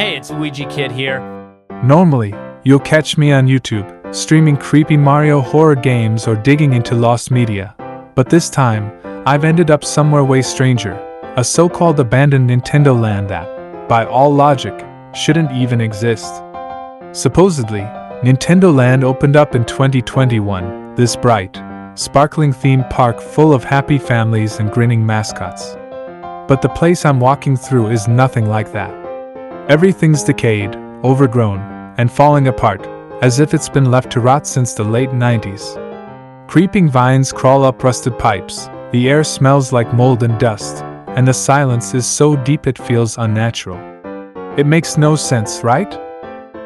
Hey, it's Luigikid here. Normally, you'll catch me on YouTube, streaming creepy Mario horror games or digging into lost media. But this time, I've ended up somewhere way stranger, a so-called abandoned Nintendo land that, by all logic, shouldn't even exist. Supposedly, Nintendo Land opened up in 2021, this bright, sparkling theme park full of happy families and grinning mascots. But the place I'm walking through is nothing like that. Everything's decayed, overgrown, and falling apart, as if it's been left to rot since the late 90s. Creeping vines crawl up rusted pipes, the air smells like mold and dust, and the silence is so deep it feels unnatural. It makes no sense, right?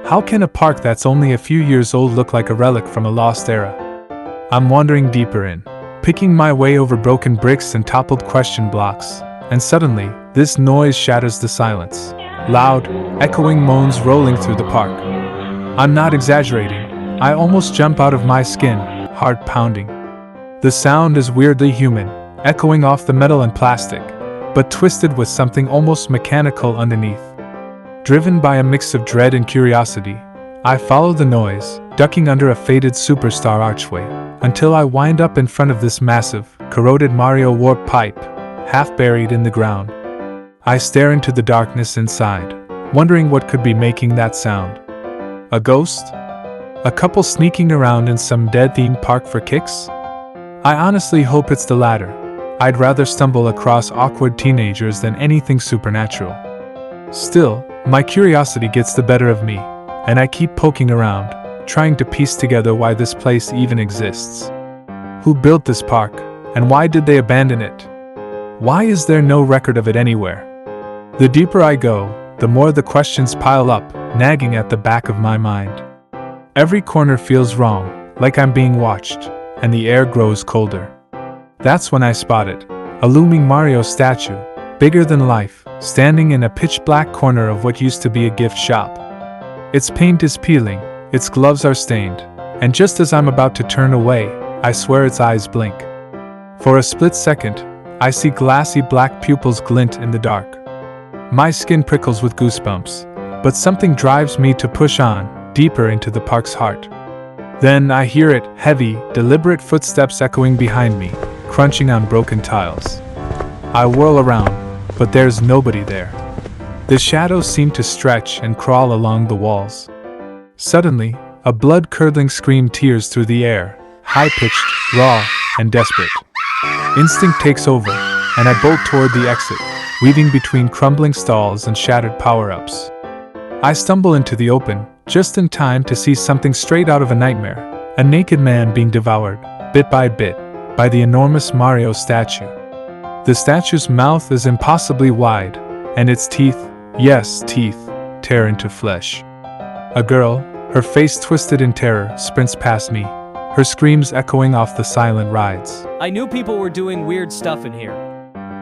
How can a park that's only a few years old look like a relic from a lost era? I'm wandering deeper in, picking my way over broken bricks and toppled question blocks, and suddenly, this noise shatters the silence. Loud, echoing moans rolling through the park. I'm not exaggerating. I almost jump out of my skin, heart pounding. The sound is weirdly human, echoing off the metal and plastic, but twisted with something almost mechanical underneath. Driven by a mix of dread and curiosity, I follow the noise, ducking under a faded superstar archway, until I wind up in front of this massive, corroded Mario warp pipe, half buried in the ground. I stare into the darkness inside, wondering what could be making that sound. A ghost? A couple sneaking around in some dead theme park for kicks? I honestly hope it's the latter. I'd rather stumble across awkward teenagers than anything supernatural. Still, my curiosity gets the better of me, and I keep poking around, trying to piece together why this place even exists. Who built this park, and why did they abandon it? Why is there no record of it anywhere? The deeper I go, the more the questions pile up, nagging at the back of my mind. Every corner feels wrong, like I'm being watched, and the air grows colder. That's when I spot it, a looming Mario statue, bigger than life, standing in a pitch-black corner of what used to be a gift shop. Its paint is peeling, its gloves are stained, and just as I'm about to turn away, I swear its eyes blink. For a split second, I see glassy black pupils glint in the dark. My skin prickles with goosebumps, but something drives me to push on, deeper into the park's heart. Then I hear it, heavy, deliberate footsteps echoing behind me, crunching on broken tiles. I whirl around, but there's nobody there. The shadows seem to stretch and crawl along the walls. Suddenly, a blood-curdling scream tears through the air, high-pitched, raw, and desperate. Instinct takes over, and I bolt toward the exit, weaving between crumbling stalls and shattered power-ups. I stumble into the open, just in time to see something straight out of a nightmare, a naked man being devoured, bit by bit, by the enormous Mario statue. The statue's mouth is impossibly wide, and its teeth, yes, teeth, tear into flesh. A girl, her face twisted in terror, sprints past me, her screams echoing off the silent rides. I knew people were doing weird stuff in here.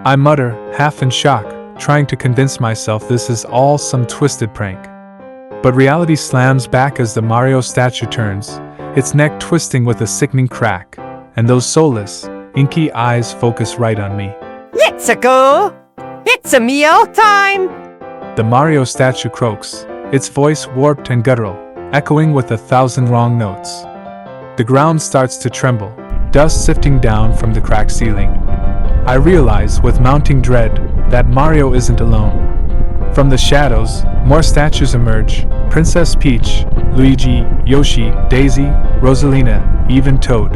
I mutter, half in shock, trying to convince myself this is all some twisted prank. But reality slams back as the Mario statue turns, its neck twisting with a sickening crack, and those soulless, inky eyes focus right on me. Let's go! It's a meal time! The Mario statue croaks, its voice warped and guttural, echoing with 1,000 wrong notes. The ground starts to tremble, dust sifting down from the cracked ceiling. I realize, with mounting dread, that Mario isn't alone. From the shadows, more statues emerge: Princess Peach, Luigi, Yoshi, Daisy, Rosalina, even Toad.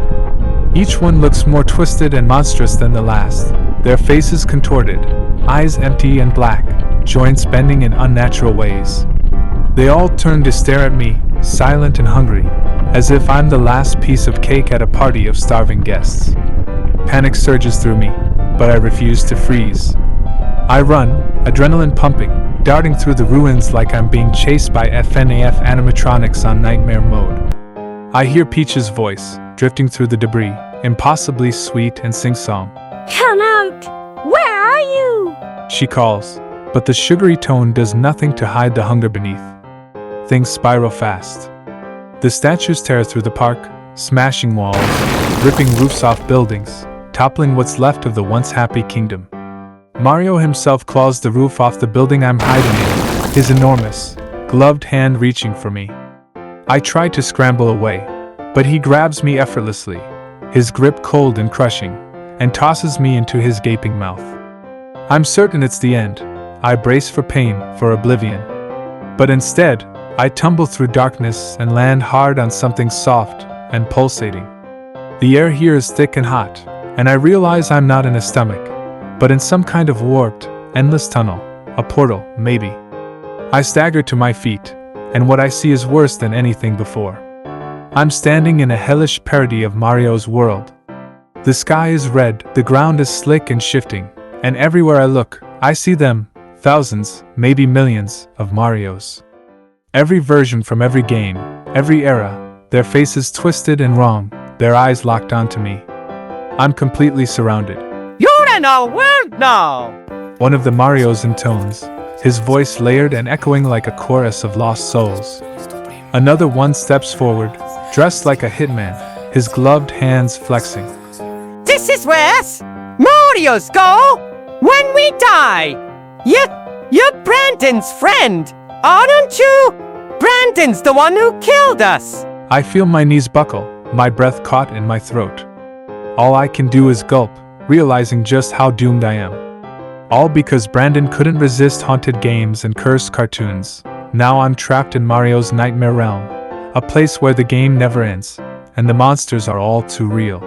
Each one looks more twisted and monstrous than the last, their faces contorted, eyes empty and black, joints bending in unnatural ways. They all turn to stare at me, silent and hungry, as if I'm the last piece of cake at a party of starving guests. Panic surges through me, but I refuse to freeze. I run, adrenaline pumping, darting through the ruins like I'm being chased by FNAF animatronics on nightmare mode. I hear Peach's voice, drifting through the debris, impossibly sweet and sing-song. Come out! Where are you? She calls, but the sugary tone does nothing to hide the hunger beneath. Things spiral fast. The statues tear through the park, smashing walls, ripping roofs off buildings, toppling what's left of the once happy kingdom. Mario himself claws the roof off the building I'm hiding in, his enormous, gloved hand reaching for me. I try to scramble away, but he grabs me effortlessly, his grip cold and crushing, and tosses me into his gaping mouth. I'm certain it's the end. I brace for pain, for oblivion. But instead, I tumble through darkness and land hard on something soft and pulsating. The air here is thick and hot, and I realize I'm not in a stomach, but in some kind of warped, endless tunnel, a portal, maybe. I stagger to my feet, and what I see is worse than anything before. I'm standing in a hellish parody of Mario's world. The sky is red, the ground is slick and shifting, and everywhere I look, I see them, thousands, maybe millions, of Marios. Every version from every game, every era, their faces twisted and wrong, their eyes locked onto me. I'm completely surrounded. You're in our world now! One of the Marios intones, his voice layered and echoing like a chorus of lost souls. Another one steps forward, dressed like a hitman, his gloved hands flexing. This is where Marios go when we die! You're Brandon's friend, aren't you? Brandon's the one who killed us! I feel my knees buckle, my breath caught in my throat. All I can do is gulp, realizing just how doomed I am. All because Brandon couldn't resist haunted games and cursed cartoons. Now I'm trapped in Mario's nightmare realm, a place where the game never ends, and the monsters are all too real.